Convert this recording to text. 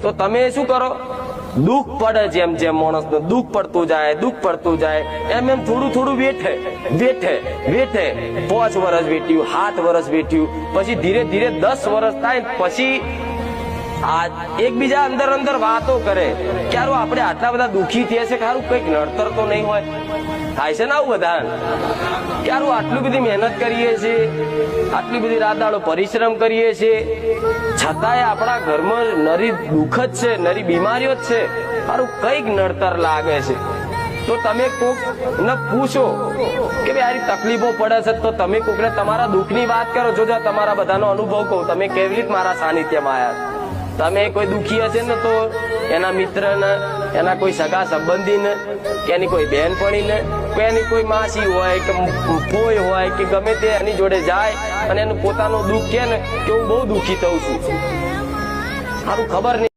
તો તમે શું કરો, દુઃખ પડે જેમ જેમ માણસને દુઃખ પડતું જાય એમ એમ થોડું થોડું વેઠે 5 વર્ષ વેઠ્યું, 7 વર્ષ વેઠ્યું, પછી ધીરે ધીરે 10 વર્ષ થાય, પછી આ એકબીજા અંદર વાતો કરે કે યાર આપણે આટલા બધા દુઃખી થયા છે, ખારું કઈક નડતર તો નહીં હોય. થાય છે ને આવું બધા, યાર આટલી બધી મહેનત કરીએ છીએ, આટલી બધી રાત દાડો પરિશ્રમ કરીએ છીએ, છતાંય આપણા ઘરમાં નરી દુઃખ જ છે, નરી બીમારીઓ જ છે, સારું કઈક નડતર લાગે છે. તો તમે કોક ને પૂછો કે ભાઈ આરી તકલીફો પડે છે, તો તમે કોકને તમારા દુઃખની વાત કરો. જોજો તમારા બધાનો અનુભવ કહું, તમે કેવી રીતે મારા સાનિધ્યમાં આવ્યા. તમે કોઈ દુઃખી હશે ને તો એના મિત્રને, એના કોઈ સગા સંબંધીને, કે એની કોઈ બહેનપણીને, કે એની કોઈ માસી હોય કે ફોઈ હોય કે ગમે તે એની જોડે જાય અને એનું પોતાનું દુઃખ કે ને કે હું બહુ દુઃખી થઉં છું, સારું ખબર નહીં.